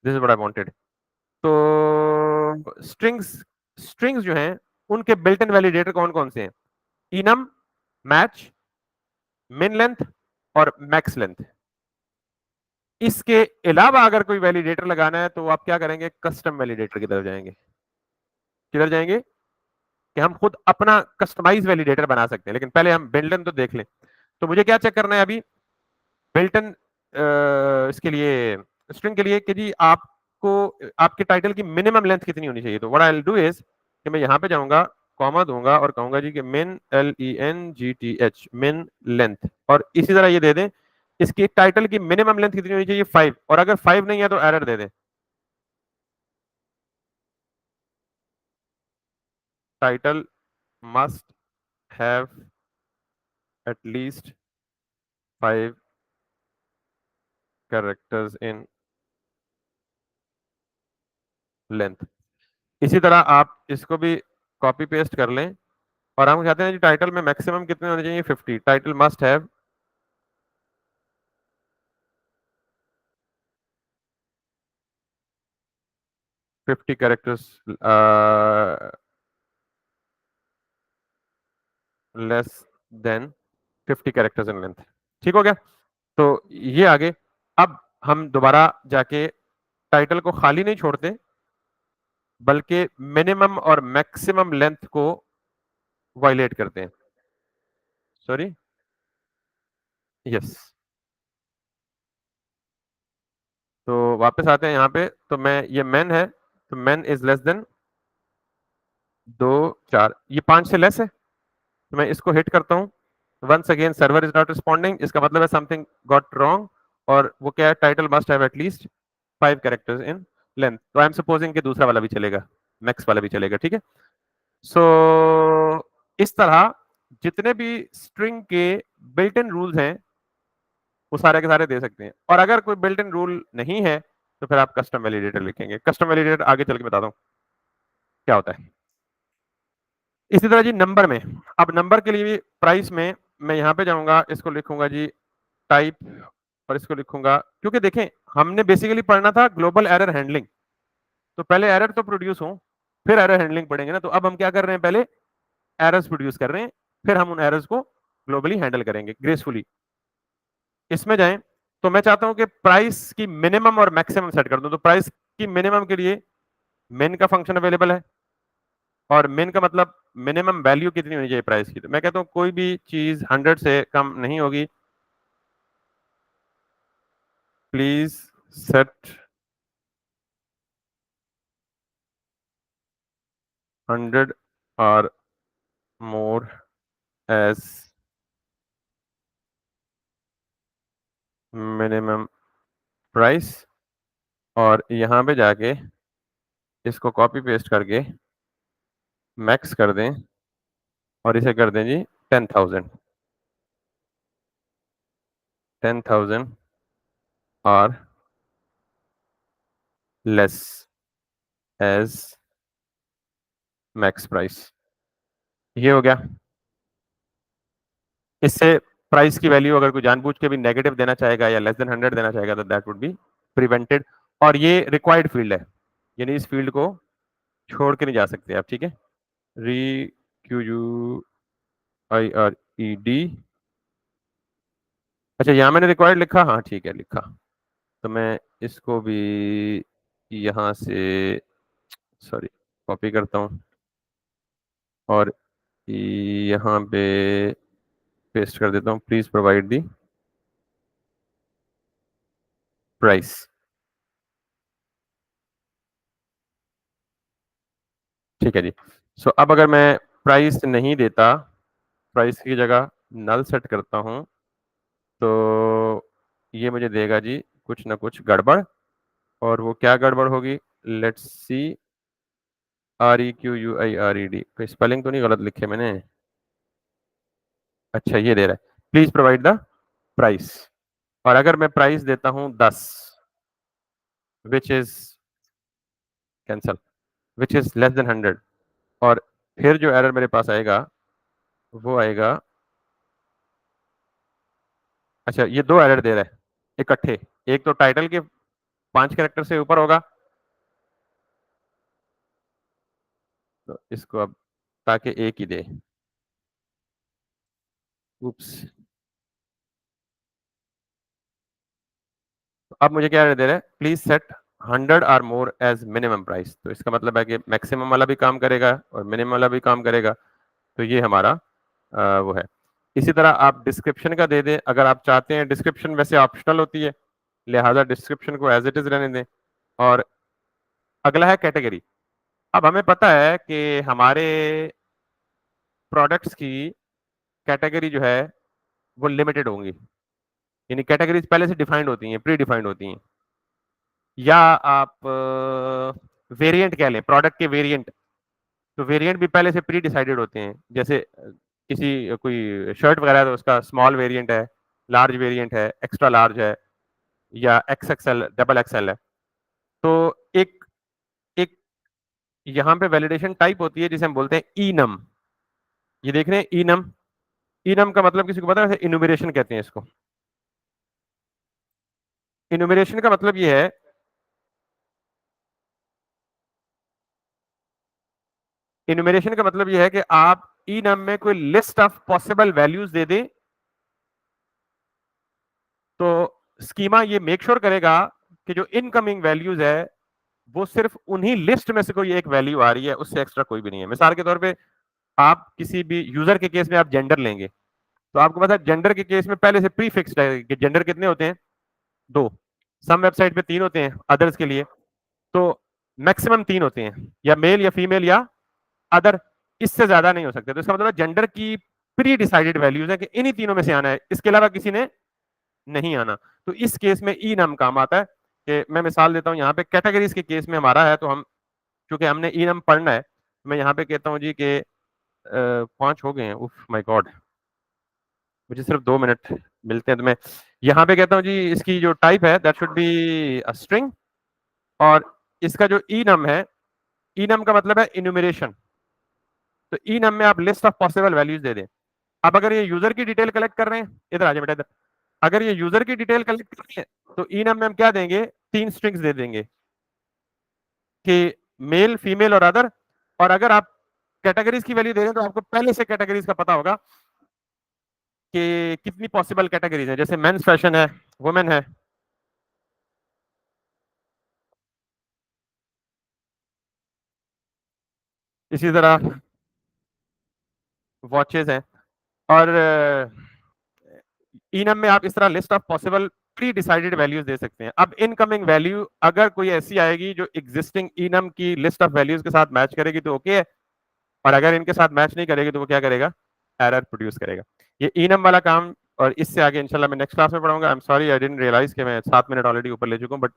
this is what I wanted. तो स्ट्रिंग्स स्ट्रिंग्स जो हैं उनके बिल्ट इन वैलिडेटर कौन कौन से हैं, इनम, मैच, मिन लेंथ और मैक्स लेंथ। इसके अलावा अगर कोई वैलिडेटर लगाना है तो आप क्या करेंगे, कस्टम वैलिडेटर की तरफ जाएंगे। किधर जाएंगे, कि हम खुद अपना कस्टमाइज वैलिडेटर बना सकते हैं। लेकिन पहले हम बिल्ट इन तो देख लें। तो मुझे क्या चेक करना है अभी, बिल्ट इन इसके लिए, स्ट्रिंग के लिए, कि जी आपको आपके टाइटल की मिनिमम लेंथ कितनी होनी चाहिए। तो what I will do is कि मैं यहां पे जाऊंगा, कॉमा दूंगा और कहूंगा जी कि मिन, LENGTH, मिन लेंथ, और इसी तरह ये दे दें, इसकी टाइटल की मिनिमम लेंथ कितनी होनी चाहिए, 5, और अगर 5 नहीं है तो एरर दे दें, title must have at least 5 characters in length. इसी तरह आप इसको भी कॉपी पेस्ट कर लें, और हम कहते हैं जी टाइटल में मैक्सिमम कितने होने चाहिए, 50, title must have 50 characters less than 50 characters in length. ठीक हो गया। तो ये आगे, अब हम दोबारा जाके टाइटल को खाली नहीं छोड़ते, बल्कि मिनिमम और मैक्सिमम लेंथ को वायलेट करते हैं। Sorry, yes. तो वापस आते हैं यहाँ पे, तो मैं, ये मैन है, तो मैन इज लेस देन 2 4, ये 5 से लेस है, तो मैं इसको हिट करता हूँ। Once again server is not responding, इसका मतलब है समथिंग गॉट रॉन्ग, और वो क्या है, title must have at least 5 characters in length. तो आई एम सपोजिंग कि दूसरा वाला भी चलेगा, मैक्स वाला भी चलेगा। ठीक है। सो इस तरह जितने भी स्ट्रिंग के बिल्ट इन रूल्स हैं वो सारे के सारे दे सकते हैं। और अगर कोई बिल्ट इन रूल नहीं है तो फिर आप कस्टम वैलिडेटर लिखेंगे। कस्टम वैलिडेटर आगे चल के बताता हूँ क्या होता है। इसी तरह जी नंबर में, अब नंबर के लिए भी प्राइस में मैं यहाँ पे जाऊंगा, इसको लिखूंगा जी टाइप, और इसको लिखूंगा, क्योंकि देखें हमने बेसिकली पढ़ना था ग्लोबल एरर हैंडलिंग, तो पहले एरर तो प्रोड्यूस हो, फिर एरर हैंडलिंग पढ़ेंगे ना। तो अब हम क्या कर रहे हैं, पहले एरर्स प्रोड्यूस कर रहे हैं, फिर हम उन एरर्स को ग्लोबली हैंडल करेंगे ग्रेसफुली। इसमें जाएं, तो मैं चाहता हूं कि प्राइस की मिनिमम और मैक्सिमम सेट कर दूं। तो प्राइस की मिनिमम के लिए मेन का फंक्शन अवेलेबल है, और मेन का मतलब मिनिमम वैल्यू कितनी होनी चाहिए प्राइस की। तो मैं कहता हूं कोई भी चीज 100 से कम नहीं होगी, प्लीज सेट 100 और मोर एज मिनिमम प्राइस, और यहां पे जाके इसको कॉपी पेस्ट करके मैक्स कर दें, और इसे कर दें जी 10,000। 10,000 और लेस एज मैक्स प्राइस। ये हो गया। इससे प्राइस की वैल्यू अगर कोई जानबूझ के भी नेगेटिव देना चाहेगा या लेस देन 100 देना चाहेगा तो दैट वुड बी प्रिवेंटेड। और ये रिक्वायर्ड फील्ड है, यानी इस फील्ड को छोड़ के नहीं जा सकते आप। ठीक है। REQUIRED, अच्छा यहाँ मैंने रिक्वायर्ड लिखा, हाँ ठीक है लिखा। तो मैं इसको भी यहाँ से, सॉरी, कॉपी करता हूँ और यहाँ पे पेस्ट कर देता हूँ, प्लीज प्रोवाइड दी प्राइस। ठीक है जी। सो अब अगर मैं प्राइस नहीं देता, प्राइस की जगह नल सेट करता हूँ, तो ये मुझे देगा जी कुछ ना कुछ गड़बड़। और वो क्या गड़बड़ होगी, लेट्स सी, REQUIRED, कोई स्पेलिंग तो नहीं गलत लिखे मैंने। अच्छा ये दे रहा है, प्लीज प्रोवाइड द प्राइस। और अगर मैं प्राइस देता हूं 10 which is cancel, which is less than 100, और फिर जो एरर मेरे पास आएगा वो आएगा, अच्छा ये दो एरर दे रहा है इकट्ठे, एक तो टाइटल के 5 कैरेक्टर से ऊपर होगा, तो इसको अब ताकि एक ही दे, उप्स, अब मुझे क्या एरर दे रहा है, please set 100 or more as minimum price, तो इसका मतलब है कि मैक्सिमम वाला भी काम करेगा और मिनिमम वाला भी काम करेगा, तो ये हमारा वो है। इसी तरह आप डिस्क्रिप्शन का दे दें, अगर आप चाहते हैं, डिस्क्रिप्शन वैसे ऑप्शनल होती है, लिहाजा डिस्क्रिप्शन को एज इट इज रहने दें। और अगला है कैटेगरी। अब हमें पता है कि हमारे प्रोडक्ट्स की कैटेगरी जो है वो लिमिटेड होंगी, यानी कैटेगरीज पहले से डिफाइंड होती हैं, प्री डिफाइंड होती हैं, या आप वेरिएंट कह लें, प्रोडक्ट के वेरिएंट, तो वेरिएंट भी पहले से प्री डिसाइडेड होते हैं, जैसे किसी कोई शर्ट वगैरह है तो उसका स्मॉल वेरिएंट है, लार्ज वेरिएंट है, एक्स्ट्रा लार्ज है, या XXL, डबल XL है। तो एक एक यहाँ पे वैलिडेशन टाइप होती है जिसे हम बोलते हैं इनम। ये देख रहे हैं इनम, इनम का मतलब किसी को पता है, इनुमरेशन कहते हैं इसको। इनुमरेशन का मतलब ये है, इनुमरेशन का मतलब ये है कि आप इनम में कोई लिस्ट ऑफ पॉसिबल वैल्यूज दे दें, तो स्कीमा ये मेक श्योर करेगा कि जो इनकमिंग वैल्यूज है वो सिर्फ उन्हीं लिस्ट में से कोई एक वैल्यू आ रही है, उससे एक्स्ट्रा कोई भी नहीं है। मिसाल के तौर पे आप किसी भी यूजर के केस में आप जेंडर लेंगे, तो आपको पता है जेंडर के केस में पहले से प्री फिक्स्ड है कि जेंडर कितने होते हैं, 2, सम वेबसाइट पे 3 होते हैं, अदर्स के लिए तो मैक्सिमम 3 होते हैं, या मेल या फीमेल या अदर, इससे ज्यादा नहीं हो सकते। तो इसका मतलब जेंडर की प्री डिसाइडेड वैल्यूज है कि इन्हीं तीनों में से आना है, इसके अलावा किसी ने नहीं आना। तो इस केस में ई नम काम आता है। कि मैं मिसाल देता हूं, यहाँ पे कैटेगरीज के केस में हमारा है, तो हम क्योंकि हमने ई नम पढ़ना है, मैं यहाँ पे कहता हूँ जी कि 5 हो गए हैं, उफ माय गॉड, मुझे सिर्फ 2 मिनट मिलते हैं, तो मैं यहाँ पे कहता हूँ जी इसकी जो टाइप है that should be a string, और इसका जो ई नम है, ई नम का मतलब है इन्यूमरेशन, तो ई नम में आप लिस्ट ऑफ पॉसिबल वैल्यूज दे दें। अब अगर ये यूजर की डिटेल कलेक्ट कर रहे हैं, इधर आ जाए बेटा इधर, अगर ये यूजर की डिटेल कलेक्ट कर रहे हैं तो ई नम में हम क्या देंगे, 3 स्ट्रिंग्स दे देंगे कि मेल, फीमेल और अदर। और अगर आप कैटेगरीज की वैल्यू दे रहे हैं तो आपको पहले से कैटेगरीज का पता होगा कि कितनी पॉसिबल कैटेगरीज है, जैसे मेंस फैशन है, वुमेन है, इसी तरह वॉचेस हैं। और इनम में आप इस तरह list of possible predecided values दे सकते हैं। अब इनकमिंग वैल्यू अगर कोई ऐसी आएगी जो एग्जिस्टिंग इनम की लिस्ट ऑफ वैल्यूज के साथ मैच करेगी तो ओके है, और अगर इनके साथ मैच नहीं करेगी तो वो क्या करेगा, एरर प्रोड्यूस करेगा। ये इनम वाला काम, और इससे आगे इंशाल्लाह मैं नेक्स्ट क्लास में पढ़ाऊंगा। I am sorry, I didn't realise कि मैं 7 मिनट ऑलरेडी ऊपर ले चुका हूं, बट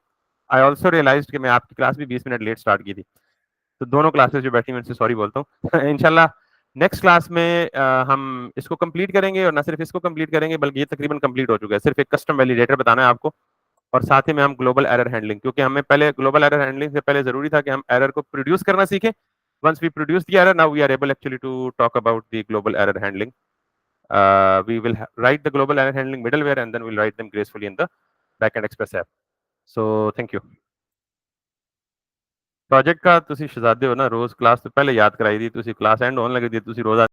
आई ऑल्सो रियलाइज कि मैं आपकी क्लास भी 20 मिनट लेट स्टार्ट की थी, तो दोनों क्लासेस जो बैठी उनसे सॉरी बोलता हूँ। इंशाल्लाह नेक्स्ट क्लास में हम इसको कंप्लीट करेंगे, और ना सिर्फ इसको कंप्लीट करेंगे बल्कि ये तकरीबन कंप्लीट हो चुका है, सिर्फ एक कस्टम वैलिडेटर बताना है आपको, और साथ ही में हम ग्लोबल एरर हैंडलिंग, क्योंकि हमें पहले ग्लोबल एरर हैंडलिंग से पहले जरूरी था कि हम एरर को प्रोड्यूस करना सीखें। once we produce the error, now we are able actually to talk about the global error handling. We will write the global error handling middleware and then we'll write them gracefully in the backend express app. So thank you. Project का ਤੁਸੀਂ ਸ਼ਹਜ਼ਾਦੇ ਹੋ ਨਾ, ਰੋਜ਼ class ਤੋਂ ਪਹਿਲੇ ਯਾਦ ਕਰਾਈ ਦੀ, ਤੁਸੀਂ class and ਹੋਣ ਲੱਗੀ ਦੀ, ਤੁਸੀਂ ਰੋਜ਼